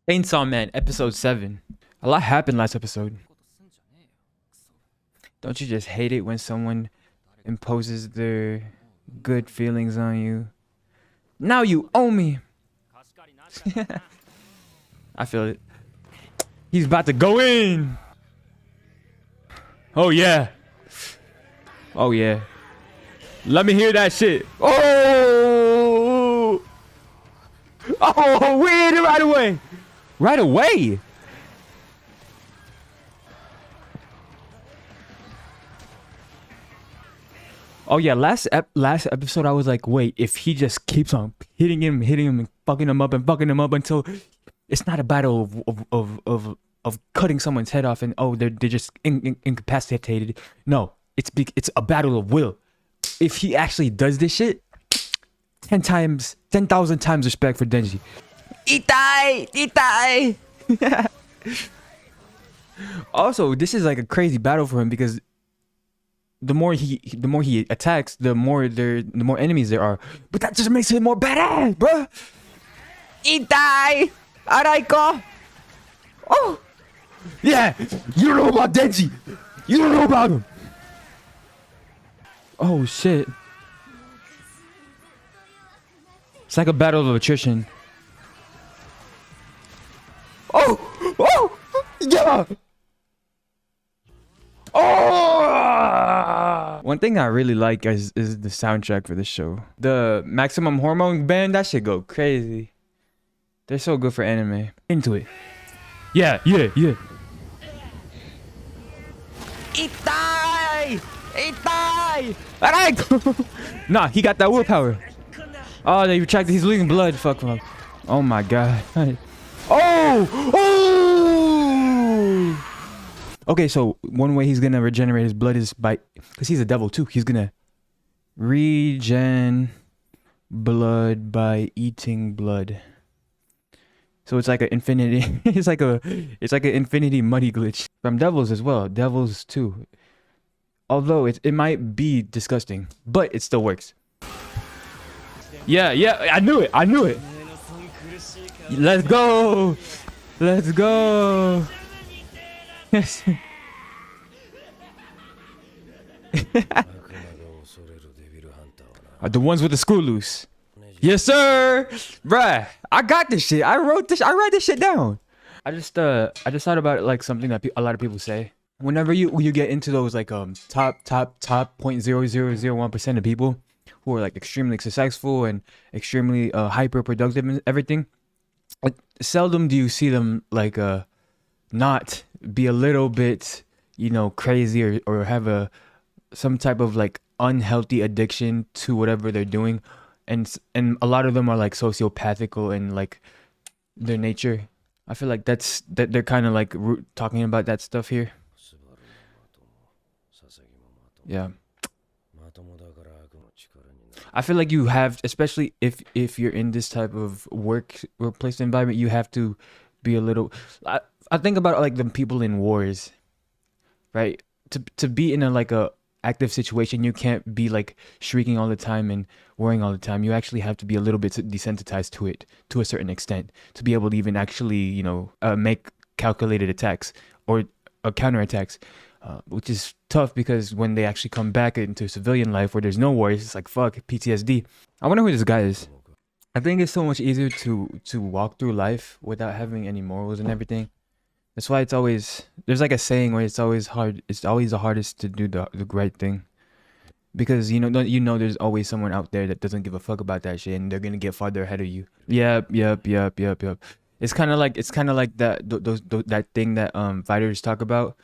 Chainsaw Man, episode 7. A lot happened last episode. Don't you just hate it when someone imposes their good feelings on you? Now you owe me. I feel it. He's about to go in. Oh yeah. Oh yeah. Let me hear that shit. Oh. Oh, we hit it right away. Right away. Oh yeah, last episode I was like, wait, if he just keeps on hitting him, and fucking him up until it's not a battle of cutting someone's head off and oh they're just incapacitated. No, it's a battle of will. If he actually does this shit, 10,000 times respect for Denji. Itai. Also, this is like a crazy battle for him because the more he attacks, the more enemies there are. But that just makes him more badass, bruh. Itai! Araiko! Oh! Yeah! You don't know about Denji! You don't know about him! Oh shit. It's like a battle of attrition. Oh! Oh! Yeah! Oh! One thing I really like is the soundtrack for this show. The Maximum Hormone band, that shit go crazy. They're so good for anime. Into it. Yeah. Itai! Alright! Nah, he got that willpower. Oh, they retracted. He's losing blood. Fuck. Oh my god. Oh! Oh! Okay, so one way he's gonna regenerate his blood is by, because he's a devil too, he's gonna regen blood by eating blood. So it's like an infinity. it's like an infinity money glitch from devils as well. Devils too. Although it might be disgusting, but it still works. Yeah, I knew it. Let's go. Yes. The ones with the screw loose. Yes, sir. Bruh, I got this shit. I write this shit down. I just thought about it like something that a lot of people say. Whenever you get into those like top 0.0001% of people who are like extremely successful and extremely hyper productive and everything, seldom do you see them like not be a little bit, crazy or have some type of like unhealthy addiction to whatever they're doing, and a lot of them are like sociopathical in like their nature. I feel like that they're kind of like talking about that stuff here. Yeah. I feel like you have, especially if you're in this type of workplace environment, you have to be a little. I think about like the people in wars, right? To be in a active situation, you can't be like shrieking all the time and worrying all the time. You actually have to be a little bit desensitized to it to a certain extent to be able to even actually make calculated attacks or counterattacks. Which is tough because when they actually come back into civilian life where there's no wars, it's like fuck PTSD. I wonder who this guy is. I think it's so much easier to walk through life without having any morals and everything. That's why there's like a saying where it's always hard. It's always the hardest to do the right thing, because there's always someone out there that doesn't give a fuck about that shit and they're gonna get farther ahead of you. Yep. It's kind of like that thing that fighters talk about.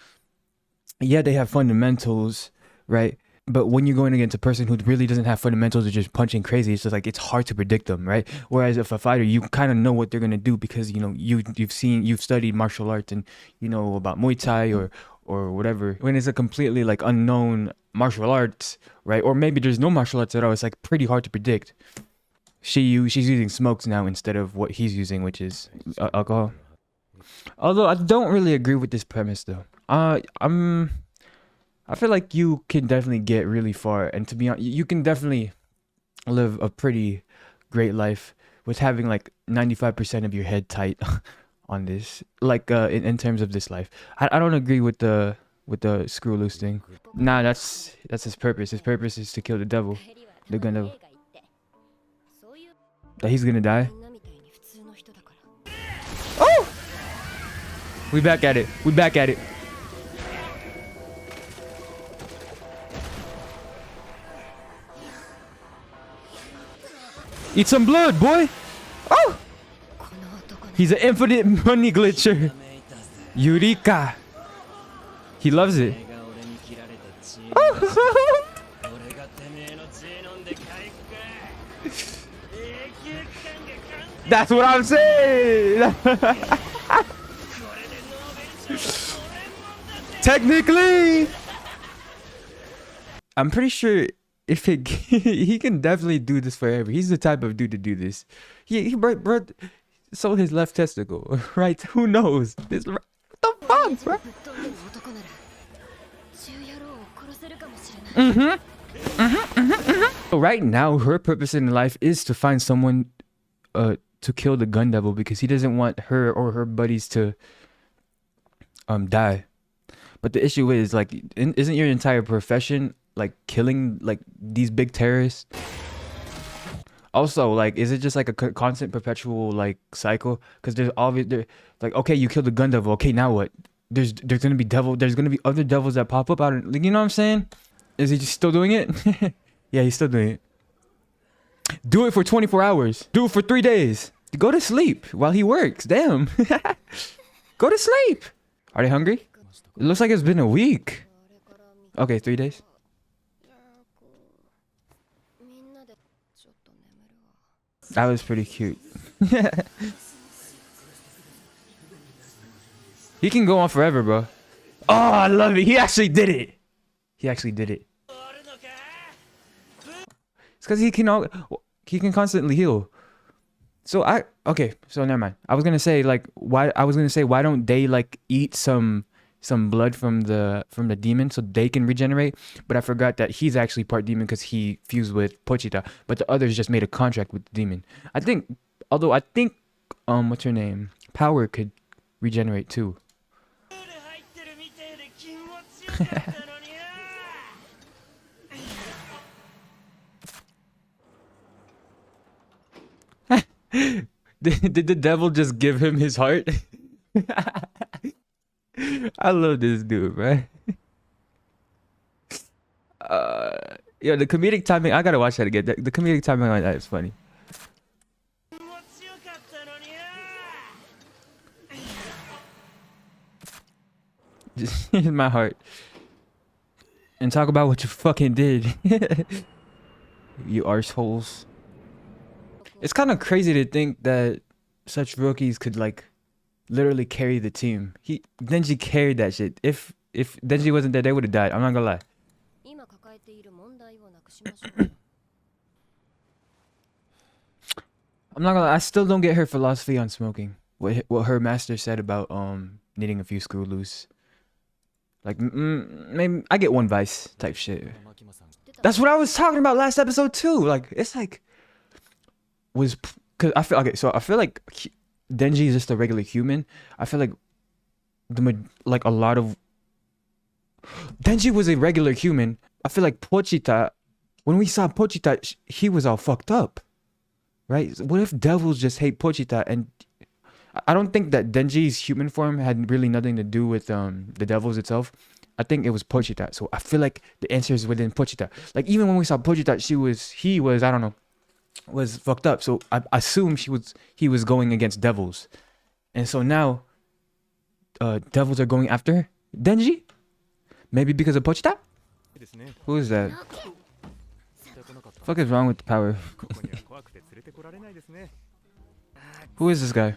Yeah, they have fundamentals, right? But when you're going against a person who really doesn't have fundamentals, or just punching crazy, it's just like it's hard to predict them, right? Whereas if a fighter, you kind of know what they're gonna do because you've studied martial arts and you know about Muay Thai or whatever. When it's a completely like unknown martial arts, right? Or maybe there's no martial arts at all. It's like pretty hard to predict. She's using smokes now instead of what he's using, which is alcohol. Although I don't really agree with this premise though. I feel like you can definitely get really far, and to be honest, you can definitely live a pretty great life with having like 95% of your head tight on this. Like in terms of this life, I don't agree with the screw loose thing. Nah, that's his purpose. His purpose is to kill the devil, the gun devil. That he's gonna die. Oh! We back at it. We back at it. Eat some blood, boy. Oh! He's an infinite money glitcher. Eureka. He loves it. Oh. That's what I'm saying. Technically, I'm pretty sure if he can definitely do this forever. He's the type of dude to do this. He sold his left testicle, right? Who knows? This, what the fuck, bro? So right now, her purpose in life is to find someone to kill the gun devil because he doesn't want her or her buddies to die. But the issue is, like, isn't your entire profession like killing like these big terrorists? Also, like, is it just like a constant perpetual like cycle? Because there's obviously like, okay, you killed the gun devil. Okay, now what? There's gonna be there's gonna be other devils that pop up out of, like, you know what I'm saying? Is he just still doing it? Yeah, he's still doing it. Do it for 24 hours. Do it for 3 days. Go to sleep while he works. Damn. Go to sleep. Are they hungry? It looks like it's been a week. Okay, 3 days. That was pretty cute. He can go on forever, bro. Oh, I love it. He actually did it. He actually did it. It's because he can constantly heal. So okay, so never mind. I was gonna say why don't they like eat some blood from the demon so they can regenerate? But I forgot that he's actually part demon because he fused with Pochita, but the others just made a contract with the demon. I think what's her name? Power could regenerate too. Did the devil just give him his heart? I love this dude, right? Yo, the comedic timing, I gotta watch that again. The comedic timing on that is funny. Just in my heart. And talk about what you fucking did. You arseholes. It's kind of crazy to think that such rookies could like literally carry the team. Denji carried that shit. If Denji wasn't there, they would have died. I'm not gonna lie. I'm not gonna lie. I still don't get her philosophy on smoking. What her master said about needing a few screw loose. Like maybe I get one vice type shit. That's what I was talking about last episode too. Like it's like because I feel okay. So I feel like Denji is just a regular human. I feel like a lot of Denji was a regular human. I feel like Pochita, when we saw Pochita, he was all fucked up, right? What if devils just hate Pochita? And I don't think that Denji's human form had really nothing to do with the devils itself. I think it was Pochita. So I feel like the answer is within Pochita. Like even when we saw Pochita, he was I don't know, was fucked up. So I assume he was going against devils, and so now devils are going after Denji, maybe because of Pochita. Who is that? Fuck is wrong with the power? Who is this guy?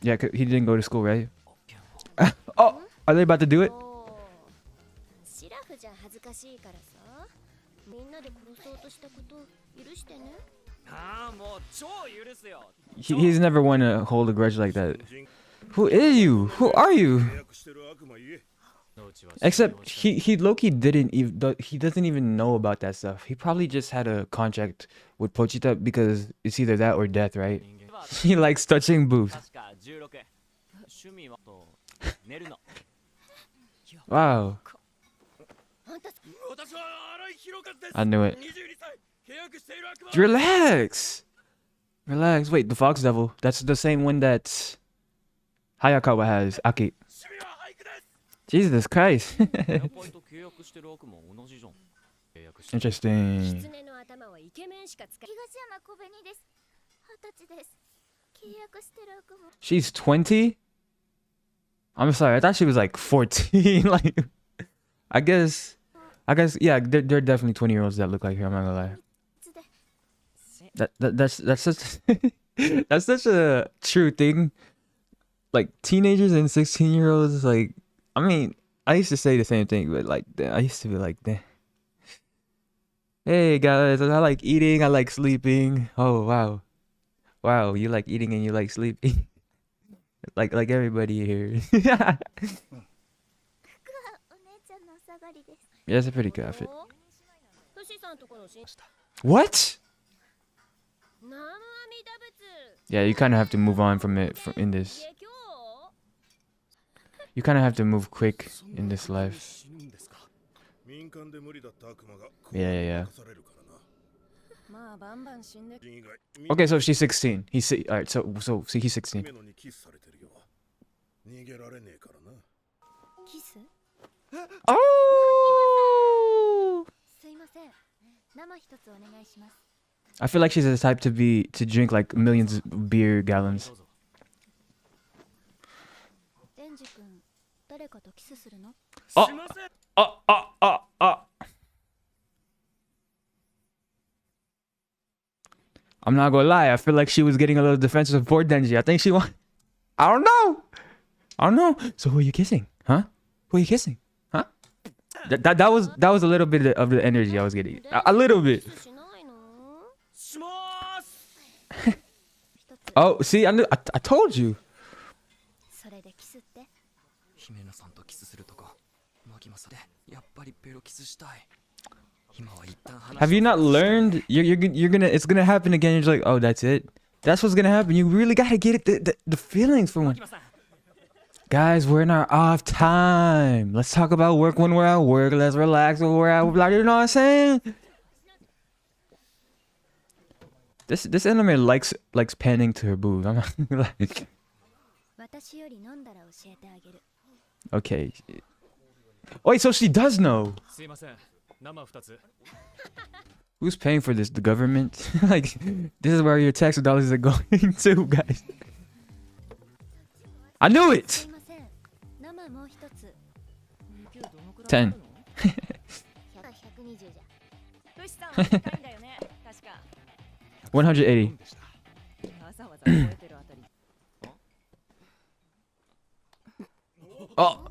Yeah, he didn't go to school, right? Oh, are they about to do it? He's never won to hold a grudge like that. Who is you? Who are you? Except he low-key he doesn't even know about that stuff. He probably just had a contract with Pochita because it's either that or death, right? She likes touching boobs. Wow. I knew it. Relax. Relax. Wait, the Fox Devil. That's the same one that Hayakawa has. Aki. Jesus Christ. Interesting. She's 20? I'm sorry, I thought she was like 14. Like, I guess, yeah, there are definitely 20-year-olds that look like her. I'm not gonna lie. That's such that's such a true thing. Like teenagers and 16-year-olds, like, I mean, I used to say the same thing, but like, I used to be like, hey guys, I like eating, I like sleeping. Oh wow, wow, you like eating and you like sleeping, like everybody here. Yeah, it's a pretty good outfit. What? Yeah, you kind of have to move on from it in this. You kind of have to move quick in this life. Yeah. Okay, so she's 16. All right. So see, he's 16. Oh! I feel like she's the type to drink like millions of beer gallons. Oh. I'm not gonna lie, I feel like she was getting a little defensive for Denji. I think she want. I don't know. So who are you kissing? Huh? Who are you kissing? Huh? That was a little bit of the energy I was getting. A little bit. Oh, see, I told you. Have you not learned? You're gonna, it's gonna happen again. You're just like, oh, that's it. That's what's gonna happen. You really gotta get it, the feelings for one. Guys, we're in our off time. Let's talk about work when we're at work. Let's relax when we're at work. You know what I'm saying? This anime likes panning to her boobs. I'm not like. Okay. Wait, so she does know. Who's paying for this? The government? Like, this is where your tax dollars are going to, guys. I knew it! 10. 180. Oh!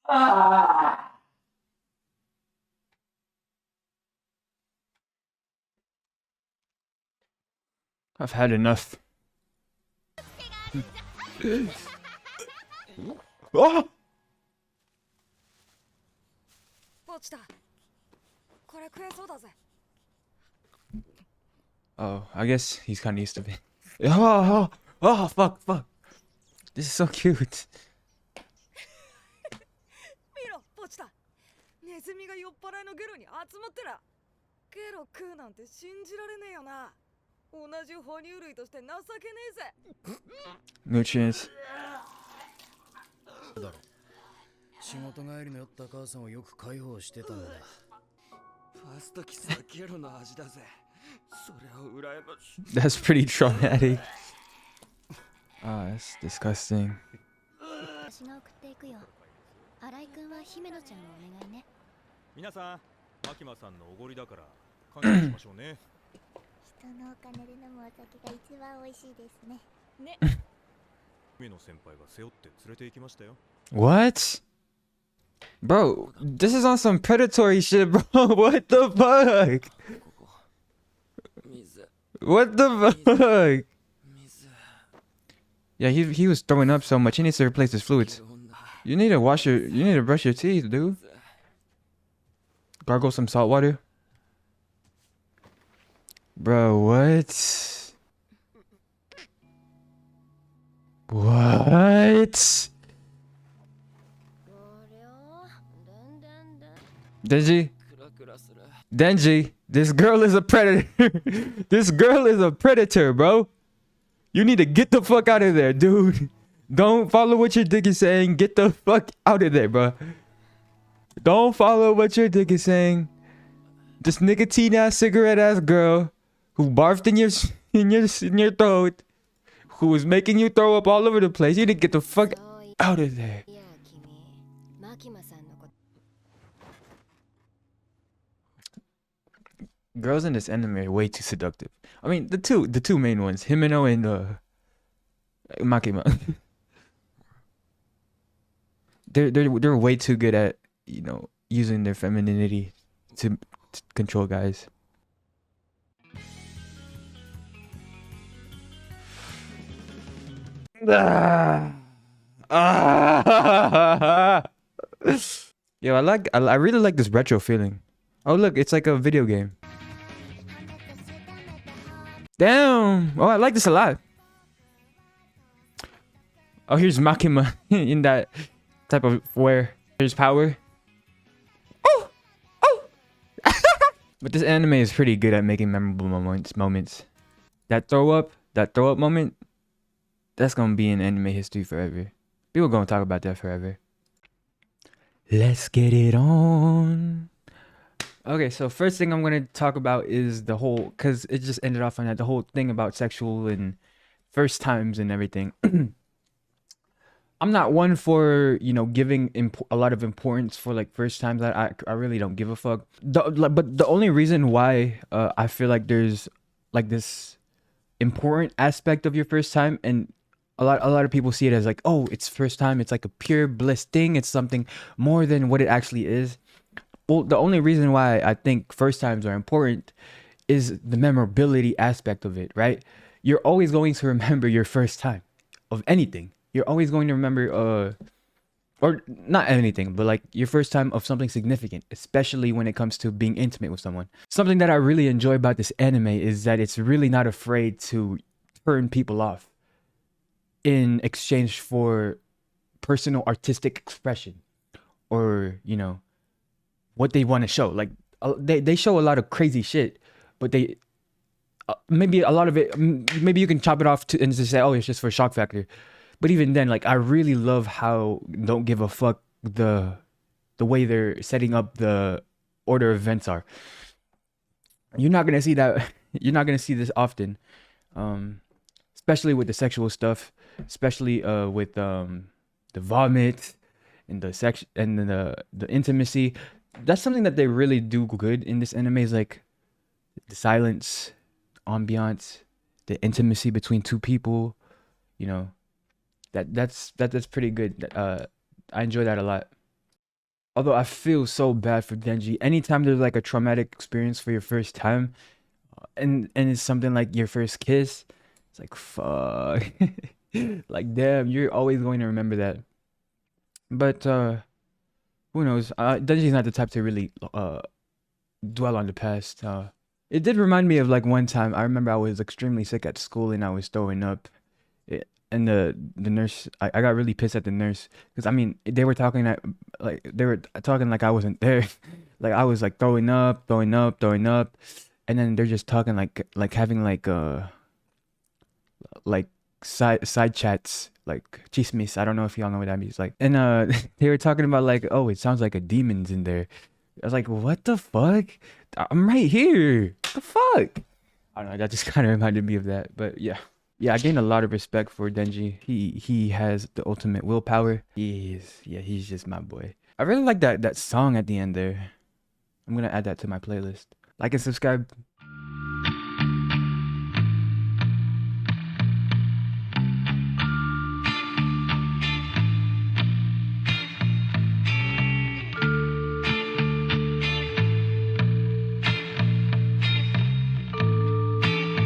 Ah! I've had enough. Oh! Oh, I guess he's kind of used to it. Oh, fuck. This is so cute. No chance. That's pretty traumatic. Ah, that's disgusting. 皆さん、マキマさんのおごりだから感謝しましょうね。人のお金で飲むお酒が一番美味しいですね。ね。海の先輩が背負って連れて行きましたよ。What? Bro, this is on some predatory shit, bro. What the fuck? What the fuck? Yeah, he was throwing up so much. He needs to replace his fluids. You need to brush your teeth, dude. Gargle some salt water. Bro, what? What? Denji, this girl is a predator. This girl is a predator, bro. You need to get the fuck out of there, dude. Don't follow what your dick is saying. Get the fuck out of there, bro. Don't follow what your dick is saying. This nicotine ass cigarette ass girl who barfed in your throat, who was making you throw up all over the place. You need to get the fuck out of there. Girls in this anime are way too seductive. I mean, the two main ones, Himeno and Makima. they're way too good at, you know, using their femininity to control guys. Yo, I really like this retro feeling. Oh look, it's like a video game. Damn! Oh, I like this a lot. Oh, here's Makima in that type of wear. Here's power. Oh! Oh! But this anime is pretty good at making memorable moments. That throw up moment, that's gonna be in anime history forever. People gonna talk about that forever. Let's get it on. Okay, so first thing I'm gonna talk about is the whole, cause it just ended off on that, the whole thing about sexual and first times and everything. I'm not one for, you know, giving a lot of importance for like first times. I really don't give a fuck. But the only reason why I feel like there's like this important aspect of your first time, and a lot of people see it as like, oh, it's first time, it's like a pure bliss thing, it's something more than what it actually is. Well, the only reason why I think first times are important is the memorability aspect of it, right? You're always going to remember your first time of anything. You're always going to remember, or not anything, but like your first time of something significant, especially when it comes to being intimate with someone. Something that I really enjoy about this anime is that it's really not afraid to turn people off in exchange for personal artistic expression, or, you know, what they want to show. Like they show a lot of crazy shit, but they maybe a lot of it, maybe you can chop it off and just say, oh, it's just for shock factor. But even then, like, I really love how don't give a fuck the way they're setting up the order of events are. You're not gonna see that. You're not gonna see this often, especially with the sexual stuff, especially with the vomit and the sex and the intimacy. That's something that they really do good in this anime, is like the silence, ambiance, the intimacy between two people. You know, that's pretty good. I enjoy that a lot. Although I feel so bad for Denji. Anytime there's like a traumatic experience for your first time, and it's something like your first kiss, it's like fuck. Like damn, you're always going to remember that. But who knows? Denji's not the type to really dwell on the past. It did remind me of like one time. I remember I was extremely sick at school and I was throwing up. And the nurse, I got really pissed at the nurse because I mean they were talking like I wasn't there. Like I was like throwing up, and then they're just talking like having like side chats, like chismes. I don't know if y'all know what that means. Like, and they were talking about like, oh, it sounds like a demon's in there. I was like, what the fuck? I'm right here. What the fuck? I don't know. That just kind of reminded me of that. But yeah. Yeah, I gained a lot of respect for Denji. He has the ultimate willpower. He's just my boy. I really like that song at the end there. I'm gonna add that to my playlist. Like and subscribe.